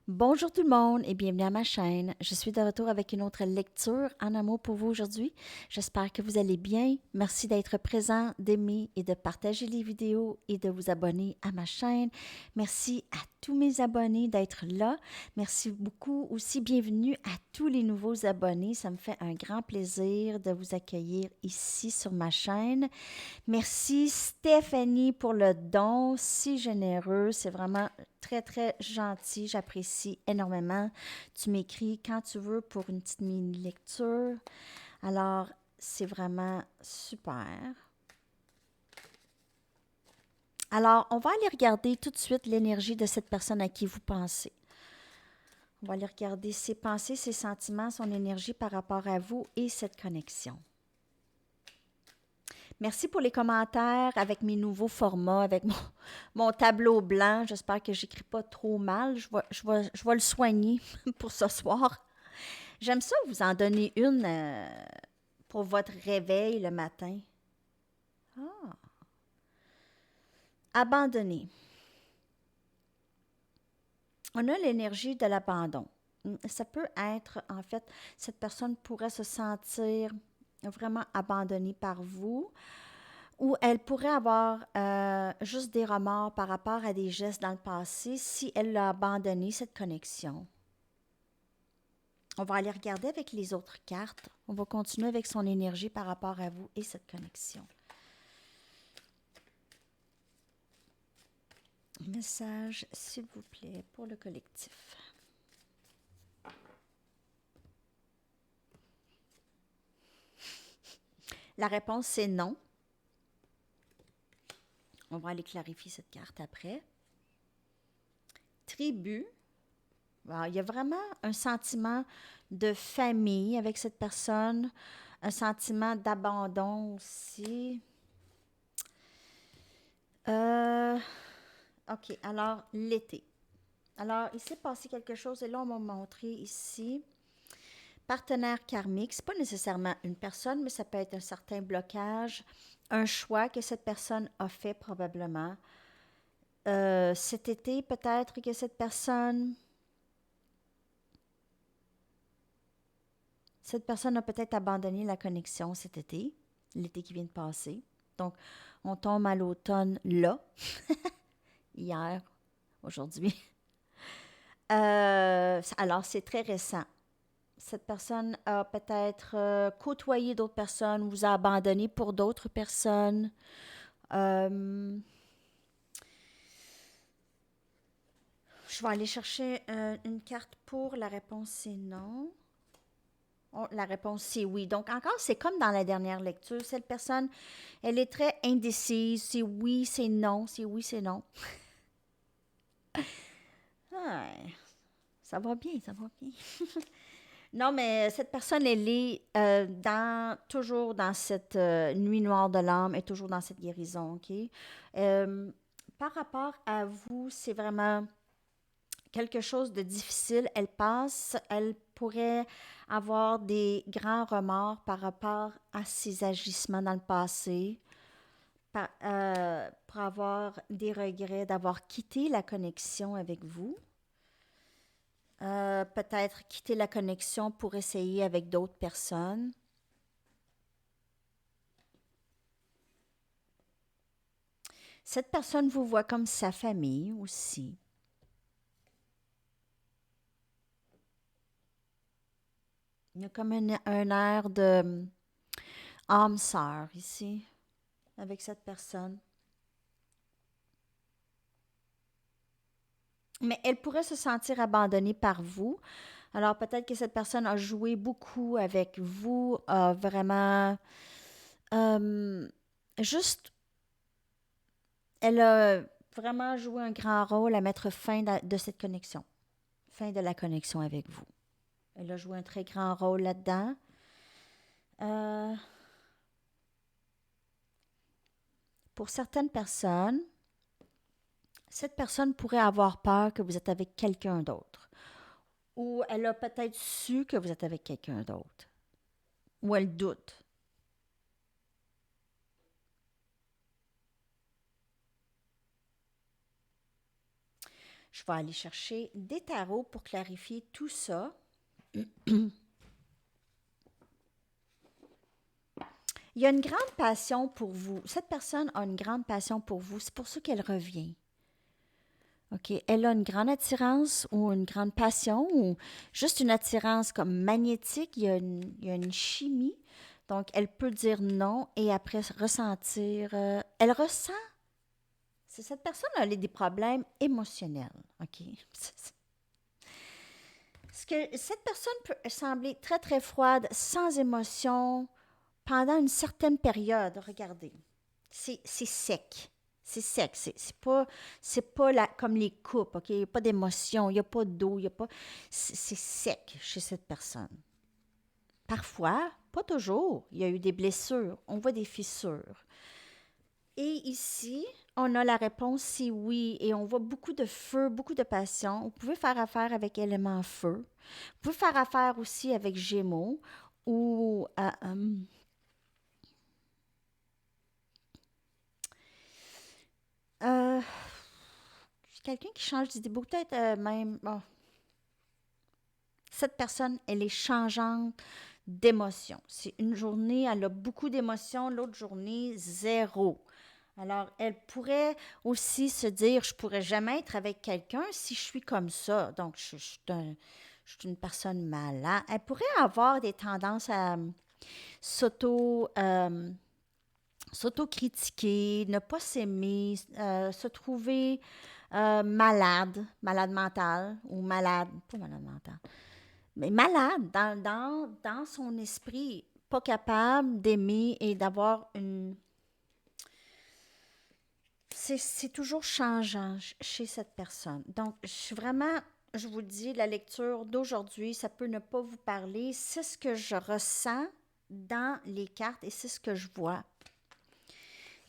Bonjour tout le monde et bienvenue à ma chaîne. Je suis de retour avec une autre lecture en amour pour vous aujourd'hui. J'espère que vous allez bien. Merci d'être présent, d'aimer et de partager les vidéos et de vous abonner à ma chaîne. Merci à tous mes abonnés d'être là. Merci beaucoup aussi. Bienvenue à tous les nouveaux abonnés. Ça me fait un grand plaisir de vous accueillir ici sur ma chaîne. Merci Stéphanie pour le don si généreux. C'est vraiment très, très gentil. J'apprécie énormément. Tu m'écris quand tu veux pour une petite mini-lecture. Alors, c'est vraiment super. Alors, on va aller regarder tout de suite l'énergie de cette personne à qui vous pensez. On va aller regarder ses pensées, ses sentiments, son énergie par rapport à vous et cette connexion. Merci pour les commentaires avec mes nouveaux formats, avec mon tableau blanc. J'espère que j'écris pas trop mal. Je vais le soigner pour ce soir. J'aime ça vous en donner une pour votre réveil le matin. Ah. Abandonner. On a l'énergie de l'abandon. Ça peut être, en fait, cette personne pourrait se sentir vraiment abandonnée par vous. Ou elle pourrait avoir juste des remords par rapport à des gestes dans le passé si elle a abandonné cette connexion. On va aller regarder avec les autres cartes. On va continuer avec son énergie par rapport à vous et cette connexion. Message, s'il vous plaît, pour le collectif. La réponse, c'est non. On va aller clarifier cette carte après. Tribu. Alors, il y a vraiment un sentiment de famille avec cette personne, un sentiment d'abandon aussi. OK, alors l'été. Alors, il s'est passé quelque chose et là, on m'a montré ici. Partenaire karmique, c'est pas nécessairement une personne, mais ça peut être un certain blocage, un choix que cette personne a fait probablement. Cet été, peut-être que cette personne a peut-être abandonné la connexion cet été, l'été qui vient de passer. Donc, on tombe à l'automne là, hier, aujourd'hui. Alors, c'est très récent. Cette personne a peut-être côtoyé d'autres personnes, vous a abandonné pour d'autres personnes. Euh, je vais aller chercher une carte pour la réponse, c'est non. Oh, la réponse, c'est oui. Donc, encore, c'est comme dans la dernière lecture. Cette personne, elle est très indécise. C'est oui, c'est non. C'est oui, c'est non. Ah, ça va bien, ça va bien. Non, mais cette personne, elle est toujours dans cette nuit noire de l'âme, et toujours dans cette guérison, OK? Euh, Par rapport à vous, c'est vraiment quelque chose de difficile. Elle pourrait avoir des grands remords par rapport à ses agissements dans le passé, pour avoir des regrets d'avoir quitté la connexion avec vous. Peut-être quitter la connexion pour essayer avec d'autres personnes. Cette personne vous voit comme sa famille aussi. Il y a comme un air de âme sœur ici, avec cette personne. Mais elle pourrait se sentir abandonnée par vous. Alors peut-être que cette personne a joué beaucoup avec vous, a vraiment euh, juste, elle a vraiment joué un grand rôle à mettre fin de cette connexion, fin de la connexion avec vous. Elle a joué un très grand rôle là-dedans. Euh, pour certaines personnes, cette personne pourrait avoir peur que vous êtes avec quelqu'un d'autre. Ou elle a peut-être su que vous êtes avec quelqu'un d'autre. Ou elle doute. Je vais aller chercher des tarots pour clarifier tout ça. Il y a une grande passion pour vous. Cette personne a une grande passion pour vous. C'est pour ça qu'elle revient. OK? Elle a une grande attirance ou une grande passion ou juste une attirance comme magnétique. Il y a une chimie. Donc, elle peut dire non et après ressentir. Elle ressent. Cette personne a des problèmes émotionnels. OK? Cette personne peut sembler très, très froide, sans émotion, pendant une certaine période. Regardez. C'est sec. C'est sec. C'est pas comme les coupes, OK? Il n'y a pas d'émotion, il n'y a pas d'eau, il y a pas. C'est sec chez cette personne. Parfois, pas toujours, il y a eu des blessures, on voit des fissures. Et ici, on a la réponse, c'est oui, et on voit beaucoup de feu, beaucoup de passion. Vous pouvez faire affaire avec élément feu. Vous pouvez faire affaire aussi avec Gémeaux ou euh, quelqu'un qui change d'idée, peut-être même. Bon, cette personne, elle est changeante d'émotions. C'est une journée, elle a beaucoup d'émotions, l'autre journée, zéro. Alors, elle pourrait aussi se dire, je pourrais jamais être avec quelqu'un si je suis comme ça. Donc, je suis une personne malade. Elle pourrait avoir des tendances à s'auto, s'auto-critiquer, ne pas s'aimer, se trouver malade mental ou malade, pas malade mental, mais malade dans son esprit, pas capable d'aimer et d'avoir une. C'est toujours changeant chez cette personne. Donc, je vous dis, la lecture d'aujourd'hui, ça peut ne pas vous parler. C'est ce que je ressens dans les cartes et c'est ce que je vois.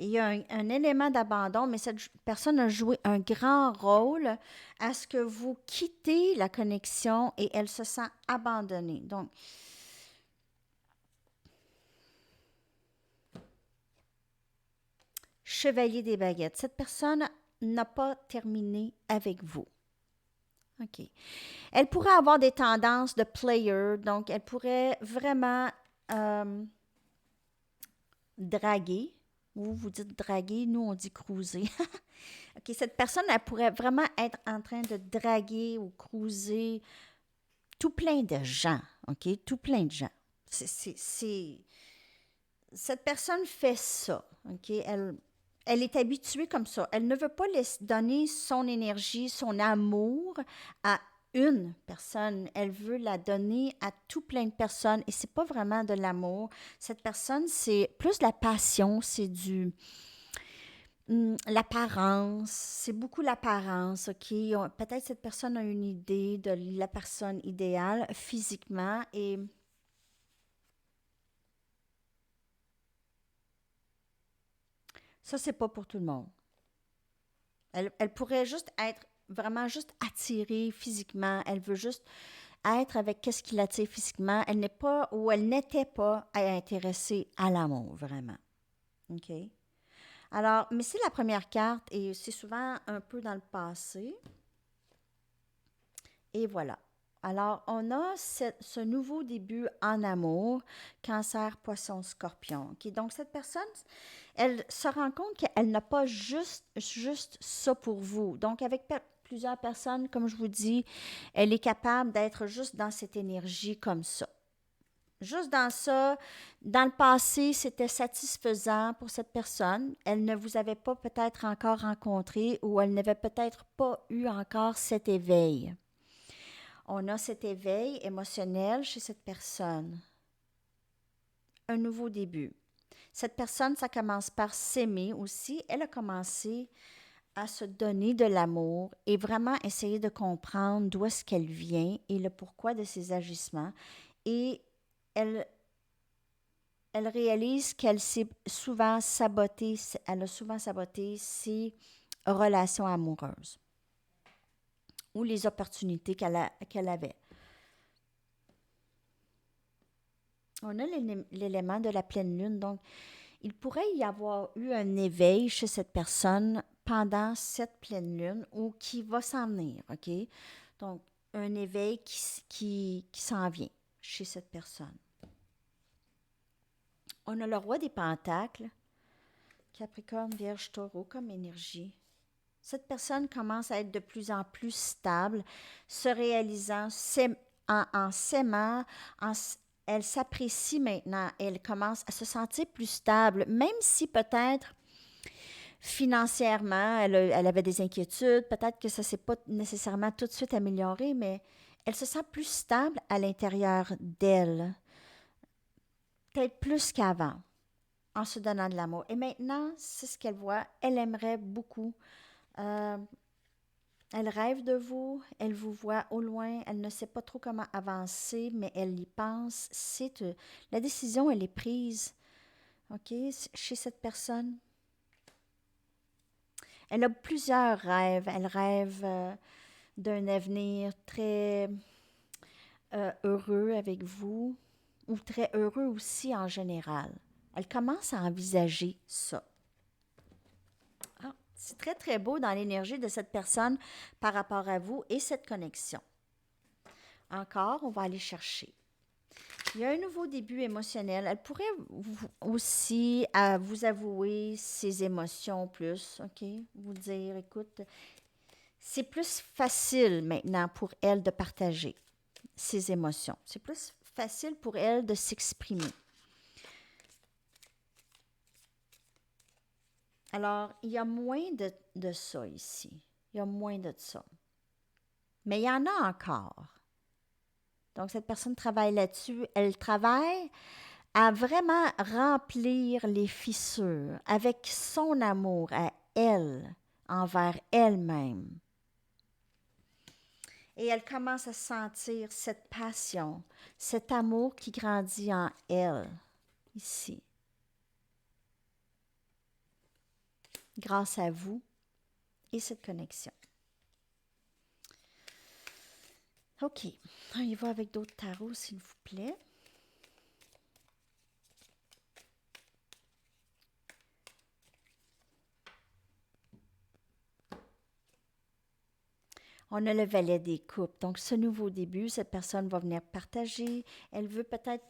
Et il y a un élément d'abandon, mais cette personne a joué un grand rôle à ce que vous quittez la connexion et elle se sent abandonnée. Donc, Chevalier des baguettes. Cette personne n'a pas terminé avec vous. OK. Elle pourrait avoir des tendances de player, donc elle pourrait vraiment draguer. Vous dites draguer, nous on dit cruiser. OK, cette personne, elle pourrait vraiment être en train de draguer ou cruiser tout plein de gens. OK, tout plein de gens. Cette personne fait ça. OK, elle est habituée comme ça. Elle ne veut pas donner son énergie, son amour à une personne. Elle veut la donner à tout plein de personnes et c'est pas vraiment de l'amour. Cette personne, c'est plus de la passion, c'est l'apparence, c'est beaucoup l'apparence, OK? Peut-être cette personne a une idée de la personne idéale physiquement et ça, c'est pas pour tout le monde. Elle pourrait juste être vraiment juste attirée physiquement. Elle veut juste être avec qu'est-ce qui l'attire physiquement. Elle n'est pas ou elle n'était pas intéressée à l'amour, vraiment. OK? Alors, mais c'est la première carte et c'est souvent un peu dans le passé. Et voilà. Alors, on a ce nouveau début en amour, Cancer, Poisson, Scorpion. OK? Donc, cette personne, elle se rend compte qu'elle n'a pas juste ça pour vous. Donc, avec plusieurs personnes, comme je vous dis, elle est capable d'être juste dans cette énergie comme ça. Juste dans ça, dans le passé, c'était satisfaisant pour cette personne. Elle ne vous avait pas peut-être encore rencontré ou elle n'avait peut-être pas eu encore cet éveil. On a cet éveil émotionnel chez cette personne. Un nouveau début. Cette personne, ça commence par s'aimer aussi. Elle a commencé à se donner de l'amour et vraiment essayer de comprendre d'où est-ce qu'elle vient et le pourquoi de ses agissements. Et elle réalise qu'elle s'est souvent sabotée, elle a souvent saboté ses relations amoureuses ou les opportunités qu'elle avait. On a l'élément de la pleine lune, donc il pourrait y avoir eu un éveil chez cette personne pendant cette pleine lune ou qui va s'en venir, OK? Donc, un éveil qui s'en vient chez cette personne. On a le roi des pentacles, Capricorne, Vierge, Taureau comme énergie. Cette personne commence à être de plus en plus stable, se réalisant en s'aimant, elle s'apprécie maintenant, elle commence à se sentir plus stable, même si peut-être financièrement, elle avait des inquiétudes, peut-être que ça ne s'est pas nécessairement tout de suite amélioré, mais elle se sent plus stable à l'intérieur d'elle, peut-être plus qu'avant, en se donnant de l'amour. Et maintenant, c'est ce qu'elle voit, elle aimerait beaucoup. Elle rêve de vous, elle vous voit au loin, elle ne sait pas trop comment avancer, mais elle y pense. La décision, elle est prise, OK, chez cette personne. Elle a plusieurs rêves. Elle rêve d'un avenir très heureux avec vous ou très heureux aussi en général. Elle commence à envisager ça. C'est très, très beau dans l'énergie de cette personne par rapport à vous et cette connexion. Encore, on va aller chercher. Il y a un nouveau début émotionnel. Elle pourrait aussi vous avouer ses émotions plus, OK? Vous dire, écoute, c'est plus facile maintenant pour elle de partager ses émotions. C'est plus facile pour elle de s'exprimer. Alors, il y a moins de ça ici. Il y a moins de ça. Mais il y en a encore. Donc, cette personne travaille là-dessus. Elle travaille à vraiment remplir les fissures avec son amour à elle, envers elle-même. Et elle commence à sentir cette passion, cet amour qui grandit en elle, ici. Grâce à vous et cette connexion. OK. On y va avec d'autres tarots, s'il vous plaît. On a le valet des coupes. Donc, ce nouveau début, cette personne va venir partager. Elle veut peut-être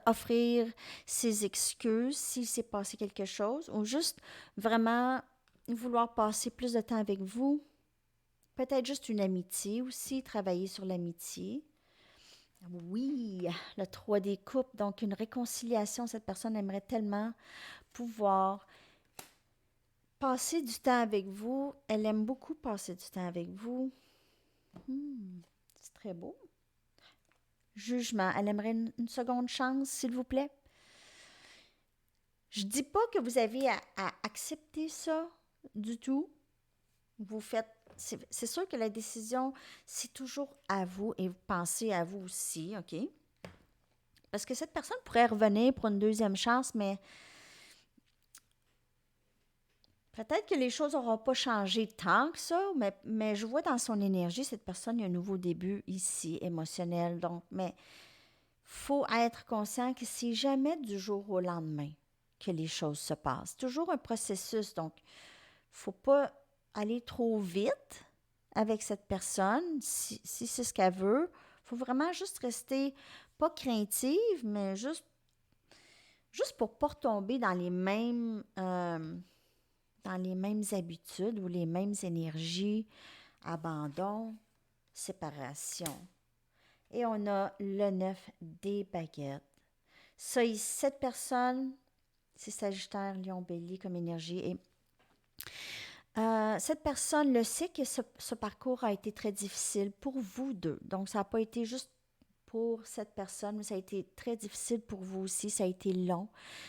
offrir ses excuses s'il s'est passé quelque chose ou juste vraiment vouloir passer plus de temps avec vous. Peut-être juste une amitié aussi, travailler sur l'amitié. Oui, le 3 des coupes, donc une réconciliation. Cette personne aimerait tellement pouvoir passer du temps avec vous. Elle aime beaucoup passer du temps avec vous. C'est très beau. Jugement. Elle aimerait une seconde chance, s'il vous plaît. Je ne dis pas que vous avez à accepter ça du tout. Vous faites. C'est sûr que la décision, c'est toujours à vous et vous pensez à vous aussi, OK? Parce que cette personne pourrait revenir pour une deuxième chance, mais peut-être que les choses n'auront pas changé tant que ça, mais je vois dans son énergie, cette personne, il y a un nouveau début ici, émotionnel. Donc, mais faut être conscient que c'est jamais du jour au lendemain que les choses se passent. Toujours un processus. Donc, faut pas aller trop vite avec cette personne si c'est ce qu'elle veut. Faut vraiment juste rester pas craintive, mais juste pour pas retomber dans les mêmes habitudes ou les mêmes énergies, abandon, séparation. Et on a le 9 des baguettes. Ça, cette personne, c'est Sagittaire, Lion, Bélier comme énergie. Et cette personne le sait que ce parcours a été très difficile pour vous deux. Donc, ça n'a pas été juste pour cette personne, mais ça a été très difficile pour vous aussi. Ça a été long.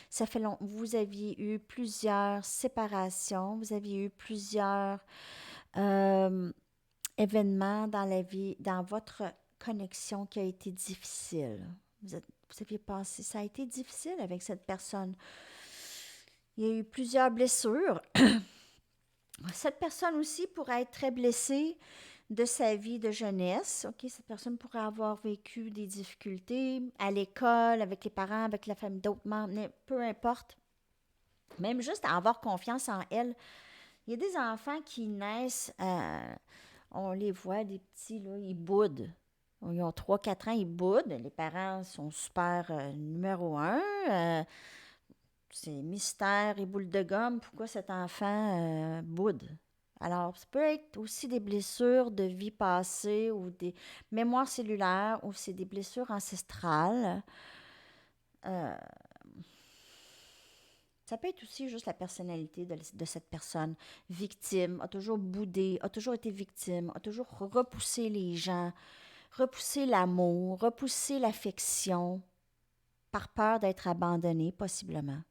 Ça fait long. Vous aviez eu plusieurs séparations. Vous aviez eu plusieurs événements dans la vie, dans votre connexion qui a été difficile. Vous aviez passé, ça a été difficile avec cette personne. Il y a eu plusieurs blessures. Cette personne aussi pourrait être très blessée de sa vie de jeunesse. OK, cette personne pourrait avoir vécu des difficultés à l'école, avec les parents, avec la famille, d'autres membres, mais peu importe. Même juste à avoir confiance en elle, Il y a des enfants qui naissent, on les voit, des petits, là, ils boudent. Ils ont 3 4 ans, ils boudent. Les parents sont super numéro un. C'est mystère et boule de gomme. Pourquoi cet enfant boude? Alors, ça peut être aussi des blessures de vie passée ou des mémoires cellulaires ou c'est des blessures ancestrales. Euh, Ça peut être aussi juste la personnalité de cette personne. Victime, a toujours boudé, a toujours été victime, a toujours repoussé les gens, repoussé l'amour, repoussé l'affection, par peur d'être abandonné, possiblement.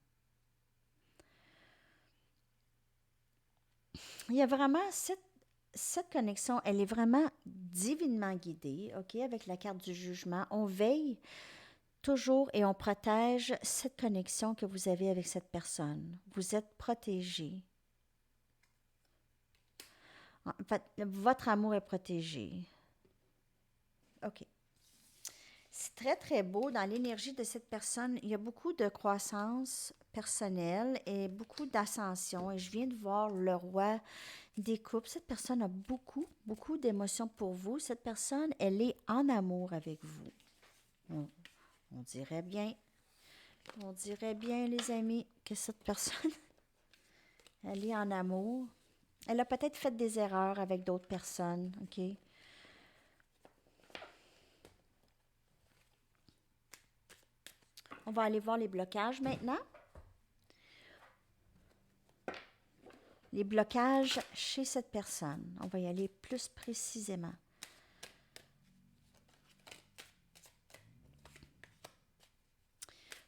Il y a vraiment cette connexion, elle est vraiment divinement guidée, OK, avec la carte du jugement. On veille toujours et on protège cette connexion que vous avez avec cette personne. Vous êtes protégé. En fait, votre amour est protégé. OK. C'est très, très beau. Dans l'énergie de cette personne, il y a beaucoup de croissance personnelle et beaucoup d'ascension. Et je viens de voir le roi des coupes. Cette personne a beaucoup, beaucoup d'émotions pour vous. Cette personne, elle est en amour avec vous. On, on dirait bien, les amis, que cette personne, elle est en amour. Elle a peut-être fait des erreurs avec d'autres personnes, OK? On va aller voir les blocages maintenant. Les blocages chez cette personne. On va y aller plus précisément.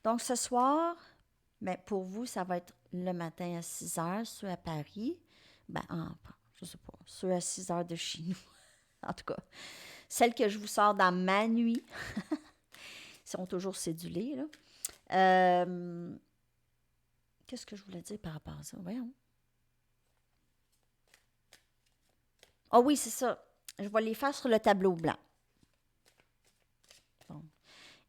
Donc, ce soir, ben, pour vous, ça va être le matin à 6 heures, ceux à Paris. Je sais pas, ceux à 6 heures de chez nous. En tout cas, celles que je vous sors dans ma nuit sont toujours cédulées, là. Qu'est-ce que je voulais dire par rapport à ça? Voyons. Ah oui, c'est ça. Je vais les faire sur le tableau blanc. Bon.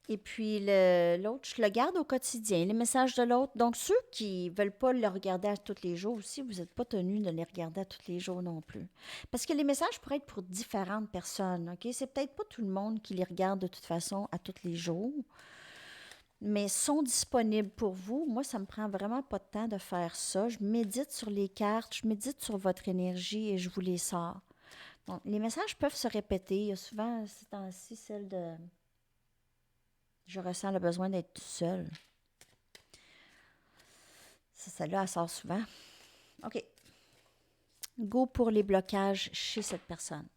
Et puis l'autre, je le garde au quotidien, les messages de l'autre. Donc, ceux qui ne veulent pas le regarder à tous les jours aussi, vous n'êtes pas tenu de les regarder à tous les jours non plus. Parce que les messages pourraient être pour différentes personnes, OK? C'est peut-être pas tout le monde qui les regarde de toute façon à tous les jours, mais sont disponibles pour vous. Moi, ça me prend vraiment pas de temps de faire ça. Je médite sur les cartes, je médite sur votre énergie et je vous les sors. Donc, les messages peuvent se répéter. Il y a souvent, ces temps-ci, celle de je ressens le besoin d'être tout seul. Celle-là, elle sort souvent. OK. Go pour les blocages chez cette personne.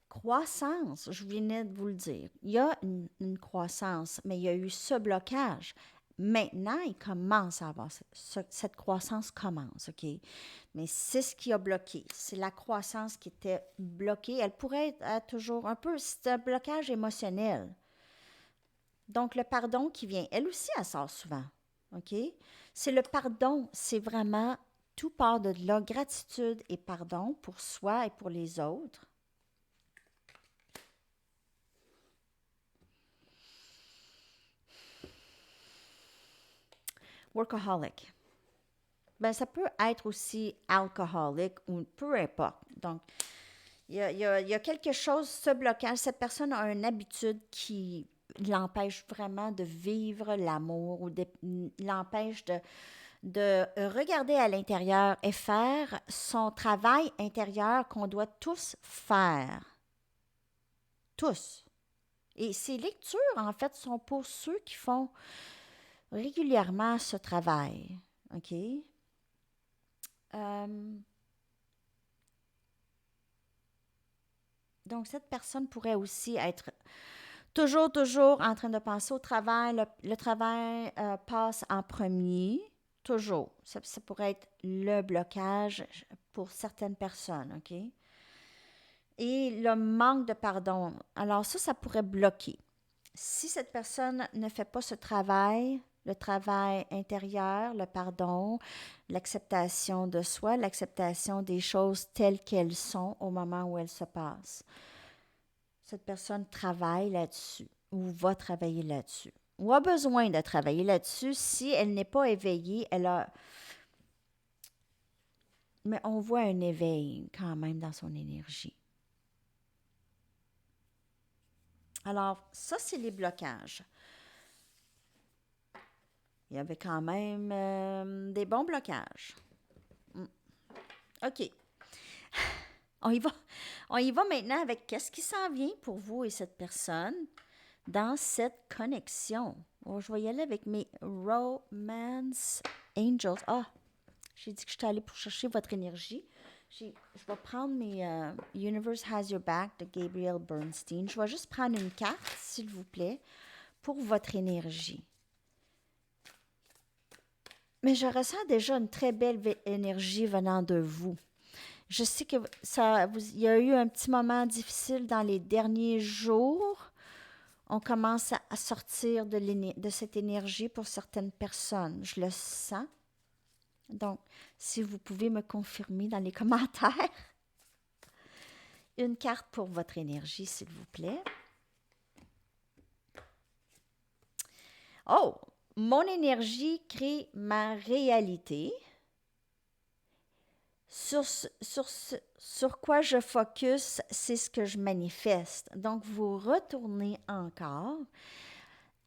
Croissance, je venais de vous le dire. Il y a une croissance, mais il y a eu ce blocage. Maintenant, il commence à avoir cette croissance commence, OK? Mais c'est ce qui a bloqué. C'est la croissance qui était bloquée. Elle pourrait être toujours un peu, c'est un blocage émotionnel. Donc, le pardon qui vient, elle aussi, elle sort souvent, OK? C'est le pardon, c'est vraiment tout part de la gratitude et pardon pour soi et pour les autres. Workaholic. Ben, ça peut être aussi alcoolique ou peu importe. Donc, il y a quelque chose, ce blocage, cette personne a une habitude qui l'empêche vraiment de vivre l'amour ou l'empêche de regarder à l'intérieur et faire son travail intérieur qu'on doit tous faire. Tous. Et ces lectures, en fait, sont pour ceux qui font régulièrement ce travail. OK? Donc, cette personne pourrait aussi être toujours en train de penser au travail. Le travail passe en premier, toujours. Ça pourrait être le blocage pour certaines personnes, OK? Et le manque de pardon. Alors ça pourrait bloquer. Si cette personne ne fait pas ce travail, le travail intérieur, le pardon, l'acceptation de soi, l'acceptation des choses telles qu'elles sont au moment où elles se passent, cette personne travaille là-dessus ou va travailler là-dessus. ou a besoin de travailler là-dessus. Si elle n'est pas éveillée, elle a... Mais on voit un éveil quand même dans son énergie. Alors, ça, c'est les blocages. Il y avait quand même des bons blocages. OK. On y va. On y va maintenant avec qu'est-ce qui s'en vient pour vous et cette personne dans cette connexion. Oh, je vais y aller avec mes Romance Angels. Ah, j'ai dit que j'étais allée pour chercher votre énergie. Je vais prendre mes Universe Has Your Back de Gabrielle Bernstein. Je vais juste prendre une carte, s'il vous plaît, pour votre énergie. Mais je ressens déjà une très belle énergie venant de vous. Je sais que il y a eu un petit moment difficile dans les derniers jours. On commence à sortir de cette énergie pour certaines personnes. Je le sens. Donc, si vous pouvez me confirmer dans les commentaires. Une carte pour votre énergie, s'il vous plaît. Oh! Mon énergie crée ma réalité. Sur quoi je focus, c'est ce que je manifeste. Donc, vous retournez encore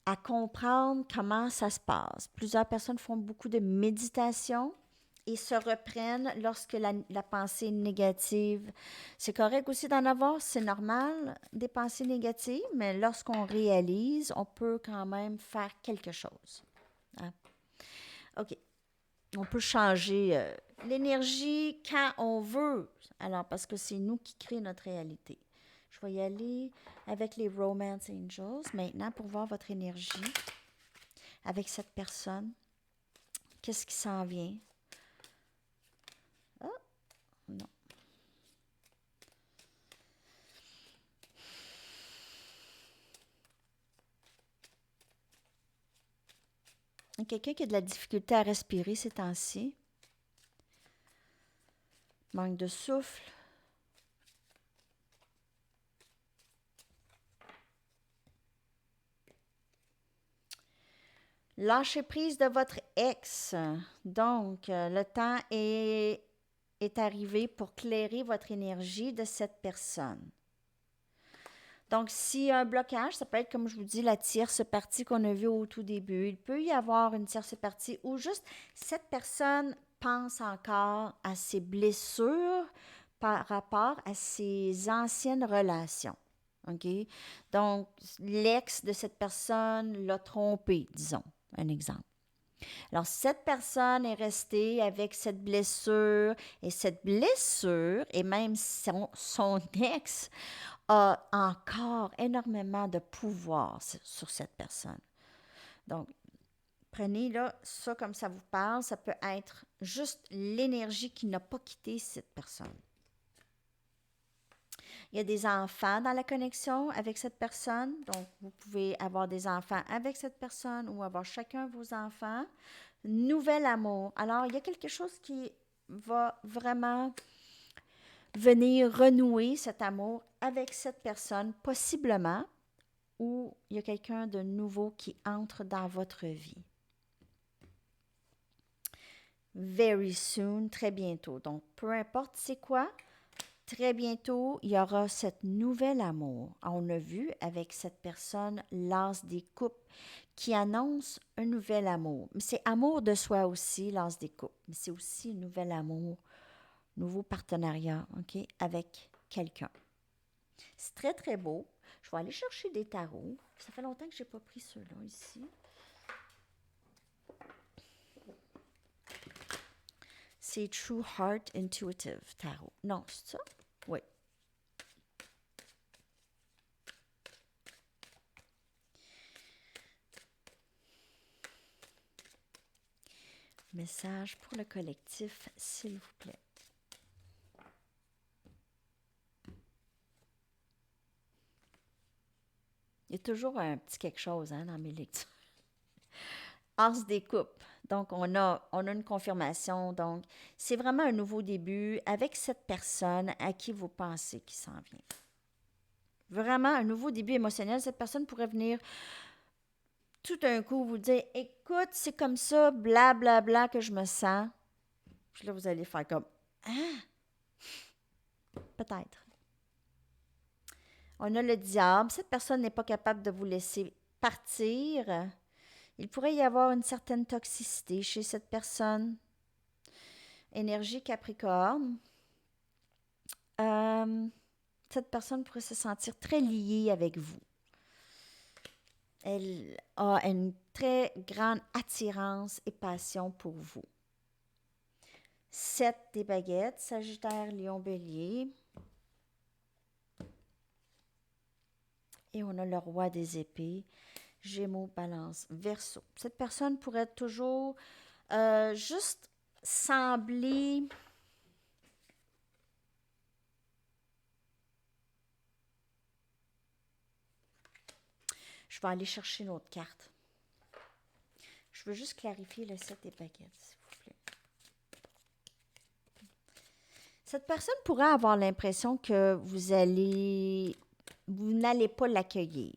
à comprendre comment ça se passe. Plusieurs personnes font beaucoup de méditation et se reprennent lorsque la pensée négative. C'est correct aussi d'en avoir, c'est normal, des pensées négatives, mais lorsqu'on réalise, on peut quand même faire quelque chose. Hein? OK. On peut changer l'énergie quand on veut. Alors, parce que c'est nous qui créons notre réalité. Je vais y aller avec les Romance Angels maintenant pour voir votre énergie avec cette personne. Qu'est-ce qui s'en vient? Ah, non. Quelqu'un qui a de la difficulté à respirer ces temps-ci. Manque de souffle. Lâchez prise de votre ex. Donc, le temps est arrivé pour clairer votre énergie de cette personne. Donc, s'il y a un blocage, ça peut être, comme je vous dis, la tierce partie qu'on a vue au tout début. Il peut y avoir une tierce partie où juste cette personne pense encore à ses blessures par rapport à ses anciennes relations. OK? Donc, l'ex de cette personne l'a trompé, disons, un exemple. Alors, cette personne est restée avec cette blessure et même son ex a encore énormément de pouvoir sur cette personne. Donc, prenez là, ça comme ça vous parle, ça peut être juste l'énergie qui n'a pas quitté cette personne. Il y a des enfants dans la connexion avec cette personne, donc vous pouvez avoir des enfants avec cette personne ou avoir chacun vos enfants. Nouvel amour. Alors, il y a quelque chose qui va vraiment venir renouer cet amour avec cette personne, possiblement, ou il y a quelqu'un de nouveau qui entre dans votre vie. Very soon, très bientôt. Donc, peu importe c'est quoi, très bientôt, il y aura cet nouvel amour. On a vu avec cette personne, l'as des coupes, qui annonce un nouvel amour. Mais c'est amour de soi aussi, l'as des coupes. Mais c'est aussi un nouvel amour, nouveau partenariat, OK, avec quelqu'un. C'est très, très beau. Je vais aller chercher des tarots. Ça fait longtemps que je n'ai pas pris ceux-là ici. C'est True Heart Intuitive Tarot. Non, c'est ça? Oui. Message pour le collectif, s'il vous plaît. Il y a toujours un petit quelque chose dans mes lectures. As des coupes. Donc, on a une confirmation. Donc, c'est vraiment un nouveau début avec cette personne à qui vous pensez qui s'en vient. Vraiment un nouveau début émotionnel. Cette personne pourrait venir tout d'un coup vous dire, écoute, c'est comme ça, blablabla, bla, bla, que je me sens. Puis là, vous allez faire comme, ah, peut-être. On a le diable. Cette personne n'est pas capable de vous laisser partir. Il pourrait y avoir une certaine toxicité chez cette personne. Énergie Capricorne. Cette personne pourrait se sentir très liée avec vous. Elle a une très grande attirance et passion pour vous. 7 des baguettes, Sagittaire, Lion, Bélier. Et on a le roi des épées, Gémeaux, Balance, Verseau. Cette personne pourrait toujours juste sembler... Je vais aller chercher une autre carte. Je veux juste clarifier le 7 des baguettes, s'il vous plaît. Cette personne pourrait avoir l'impression que vous n'allez pas l'accueillir.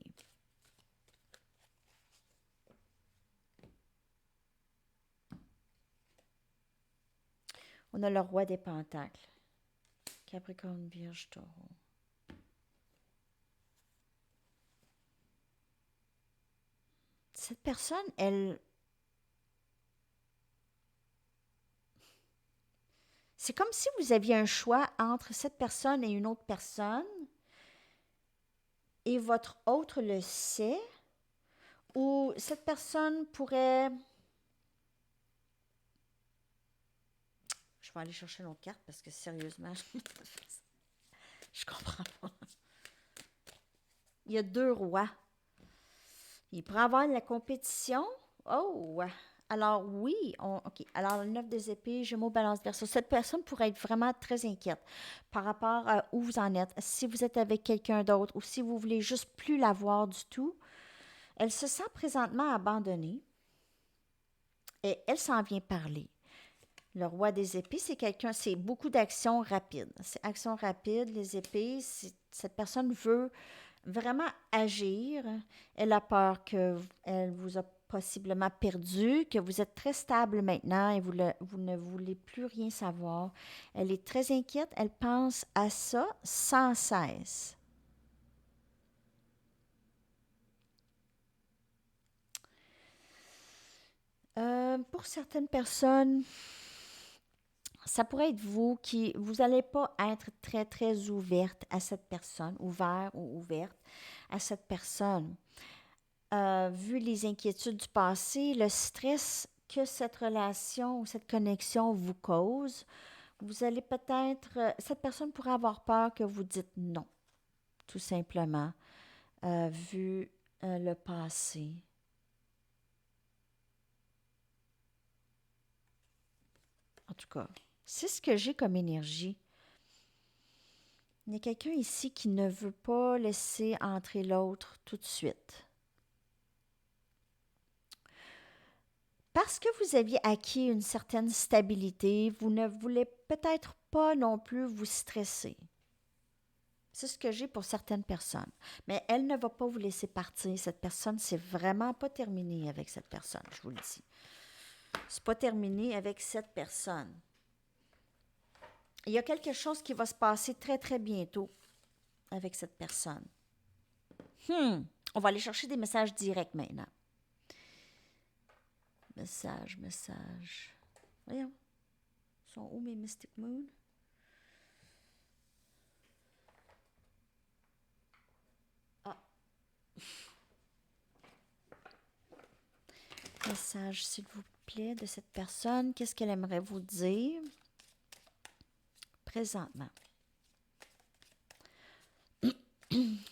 On a le roi des pentacles. Capricorne, Vierge, Taureau. Cette personne, c'est comme si vous aviez un choix entre cette personne et une autre personne, et votre autre le sait, ou cette personne pourrait... Je vais aller chercher une autre carte parce que sérieusement, je comprends pas. Il y a 2 rois. Il pourrait avoir de la compétition. Oh! Alors oui, OK. Alors le 9 des épées, Gémeaux, Balance, Verseau. Cette personne pourrait être vraiment très inquiète par rapport à où vous en êtes. Si vous êtes avec quelqu'un d'autre ou si vous voulez juste plus la voir du tout, elle se sent présentement abandonnée et elle s'en vient parler. Le roi des épées, c'est beaucoup d'actions rapides. C'est action rapide, les épées, cette personne veut vraiment agir. Elle a peur qu'elle vous a possiblement perdu, que vous êtes très stable maintenant et vous ne voulez plus rien savoir. Elle est très inquiète, elle pense à ça sans cesse. Pour certaines personnes, ça pourrait être vous n'allez pas être très, très ouverte à cette personne, ouvert ou ouverte à cette personne. Vu les inquiétudes du passé, le stress que cette relation ou cette connexion vous cause, vous allez peut-être, cette personne pourrait avoir peur que vous dites non, tout simplement, vu le passé. En tout cas, c'est ce que j'ai comme énergie. Il y a quelqu'un ici qui ne veut pas laisser entrer l'autre tout de suite. Parce que vous aviez acquis une certaine stabilité, vous ne voulez peut-être pas non plus vous stresser. C'est ce que j'ai pour certaines personnes. Mais elle ne va pas vous laisser partir. Cette personne, c'est vraiment pas terminé avec cette personne, je vous le dis. C'est pas terminé avec cette personne. Il y a quelque chose qui va se passer très, très bientôt avec cette personne. On va aller chercher des messages directs maintenant. Message. Voyons. Sont où mes Mystic Moon? Ah. Message, s'il vous plaît, de cette personne. Qu'est-ce qu'elle aimerait vous dire présentement?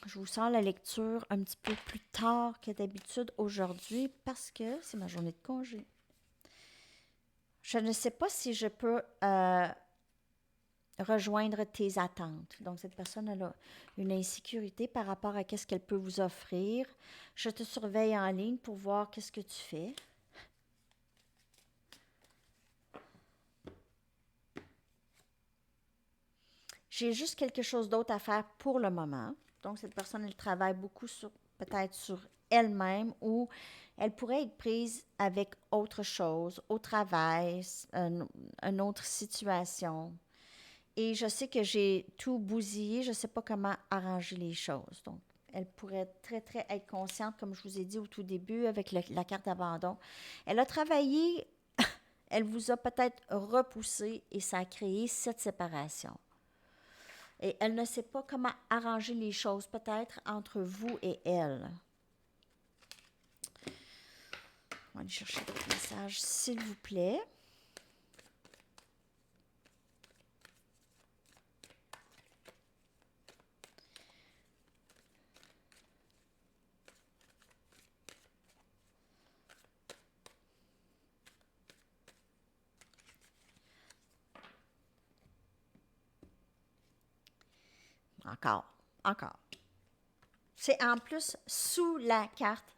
Je vous sors la lecture un petit peu plus tard que d'habitude aujourd'hui parce que c'est ma journée de congé. Je ne sais pas si je peux rejoindre tes attentes. Donc, cette personne a une insécurité par rapport à ce qu'elle peut vous offrir. Je te surveille en ligne pour voir qu'est-ce que tu fais. J'ai juste quelque chose d'autre à faire pour le moment. Donc, cette personne, elle travaille beaucoup sur peut-être sur elle-même ou elle pourrait être prise avec autre chose, au travail, une autre situation. Et je sais que j'ai tout bousillé, je ne sais pas comment arranger les choses. Donc, elle pourrait très, très être consciente, comme je vous ai dit au tout début, avec la carte d'abandon. Elle a travaillé, elle vous a peut-être repoussé et ça a créé cette séparation. Et elle ne sait pas comment arranger les choses, peut-être, entre vous et elle. On va aller chercher votre message, s'il vous plaît. Encore. C'est en plus sous la carte,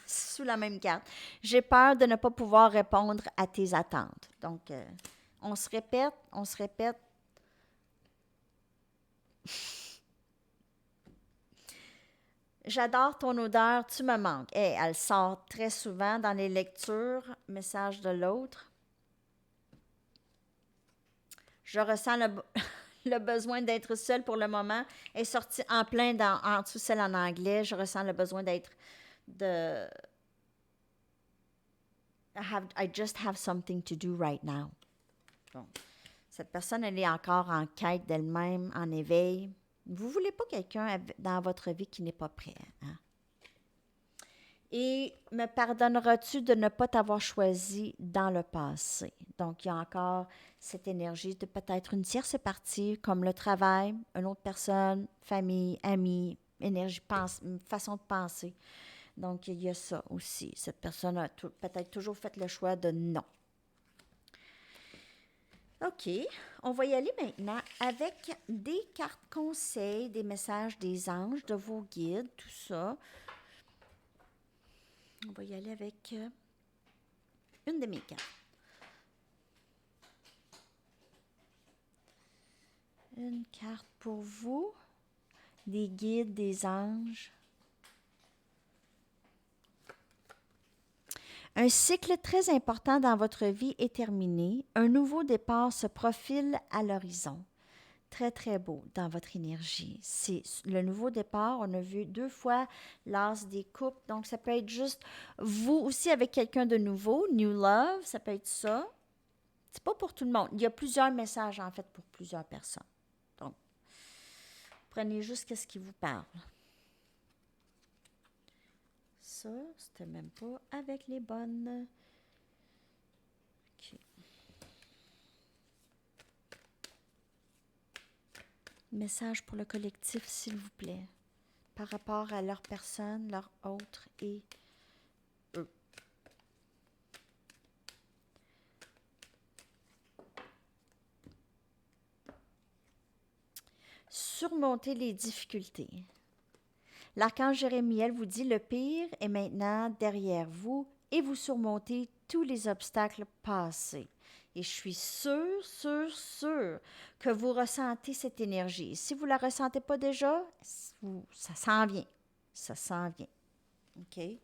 sous la même carte. J'ai peur de ne pas pouvoir répondre à tes attentes. Donc, on se répète, on se répète. J'adore ton odeur, tu me manques. Hey, elle sort très souvent dans les lectures, message de l'autre. Je ressens le besoin d'être seule pour le moment. Elle est sortie en plein en dessous celle en anglais. Je ressens le besoin d'être de I just have something to do right now. Bon. Cette personne, elle est encore en quête d'elle-même, en éveil. Vous ne voulez pas quelqu'un dans votre vie qui n'est pas prêt. Hein? Et me pardonneras-tu de ne pas t'avoir choisi dans le passé? Donc, il y a encore cette énergie de peut-être une tierce partie, comme le travail, une autre personne, famille, amis, énergie, façon de penser. Donc, il y a ça aussi. Cette personne a peut-être toujours fait le choix de non. OK, on va y aller maintenant avec des cartes conseils, des messages des anges, de vos guides, tout ça. On va y aller avec une de mes cartes. Une carte pour vous, des guides, des anges. Un cycle très important dans votre vie est terminé. Un nouveau départ se profile à l'horizon. Très, très beau dans votre énergie. C'est le nouveau départ. On a vu 2 fois l'as des coupes. Donc, ça peut être juste vous aussi avec quelqu'un de nouveau. New love, ça peut être ça. C'est pas pour tout le monde. Il y a plusieurs messages, en fait, pour plusieurs personnes. Donc, prenez juste ce qui vous parle. Ça, c'était même pas avec les bonnes. OK. Message pour le collectif, s'il vous plaît, par rapport à leur personne, leur autre et eux. Surmonter les difficultés. L'archange Jérémiel vous dit: le pire est maintenant derrière vous et vous surmontez tous les obstacles passés. Et je suis sûre que vous ressentez cette énergie. Si vous ne la ressentez pas déjà, ça s'en vient. Ça s'en vient. OK? Il ne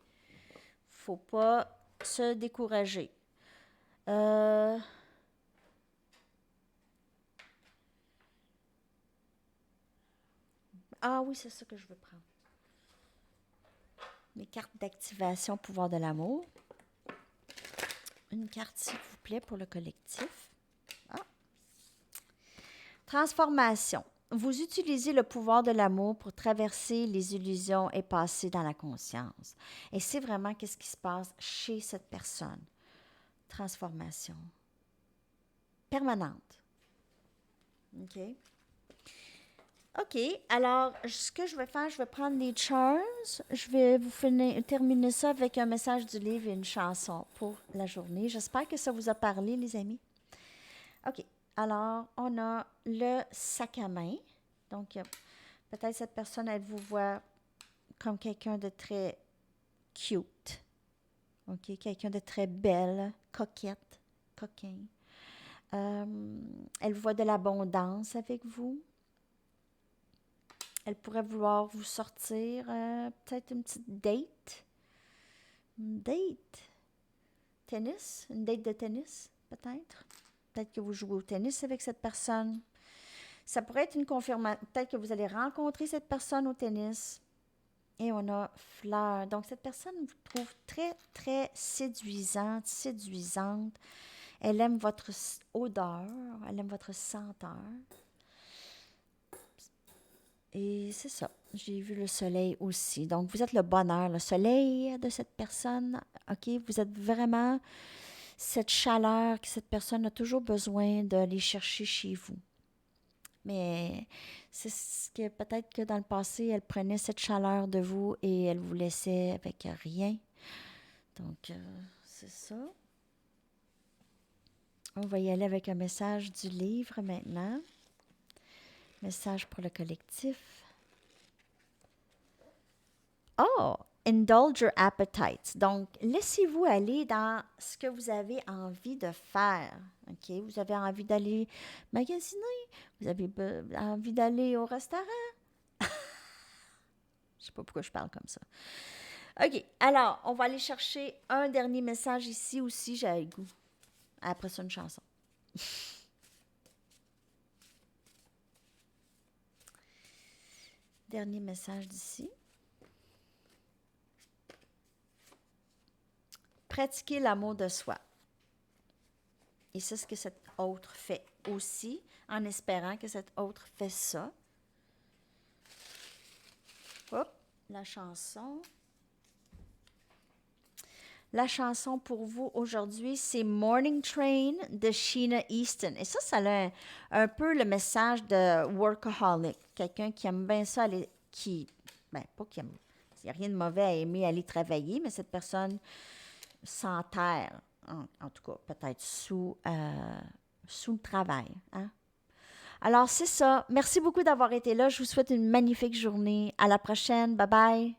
faut pas se décourager. Ah oui, c'est ça que je veux prendre. Les cartes d'activation pouvoir de l'amour. Une carte, s'il vous plaît, pour le collectif. Transformation. Vous utilisez le pouvoir de l'amour pour traverser les illusions et passer dans la conscience. Et c'est vraiment qu'est-ce qui se passe chez cette personne. Transformation. Permanente. OK? OK. Alors, ce que je vais faire, je vais prendre les charms. Je vais vous terminer ça avec un message du livre et une chanson pour la journée. J'espère que ça vous a parlé, les amis. OK. Alors, on a le sac à main. Donc, peut-être cette personne, elle vous voit comme quelqu'un de très cute. OK? Quelqu'un de très belle, coquette, coquin. Elle voit de l'abondance avec vous. Elle pourrait vouloir vous sortir, peut-être une petite date. Une date. Tennis. Une date de tennis, peut-être. Peut-être que vous jouez au tennis avec cette personne. Ça pourrait être une confirmation. Peut-être que vous allez rencontrer cette personne au tennis. Et on a fleur. Donc, cette personne vous trouve très, très séduisante. Elle aime votre odeur. Elle aime votre senteur. Et c'est ça. J'ai vu le soleil aussi. Donc, vous êtes le bonheur, le soleil de cette personne. OK? Vous êtes vraiment cette chaleur que cette personne a toujours besoin d'aller chercher chez vous. Mais c'est ce que peut-être que dans le passé, elle prenait cette chaleur de vous et elle vous laissait avec rien. Donc, c'est ça. On va y aller avec un message du livre maintenant. Message pour le collectif. Oh! Indulge your appetites. Donc, laissez-vous aller dans ce que vous avez envie de faire. OK? Vous avez envie d'aller magasiner. Vous avez envie d'aller au restaurant. Je ne sais pas pourquoi je parle comme ça. OK. Alors, on va aller chercher un dernier message ici aussi. J'ai le goût. Après ça, une chanson. Dernier message d'ici. Pratiquer l'amour de soi. Et c'est ce que cet autre fait aussi, en espérant que cet autre fait ça. Hop, la chanson. La chanson pour vous aujourd'hui, c'est Morning Train de Sheena Easton. Et ça a un peu le message de workaholic. Quelqu'un qui aime bien ça, pas qui aime, il n'y a rien de mauvais à aimer aller travailler, mais cette personne s'enterre, en tout cas, peut-être sous le travail. Hein? Alors, c'est ça. Merci beaucoup d'avoir été là. Je vous souhaite une magnifique journée. À la prochaine. Bye bye.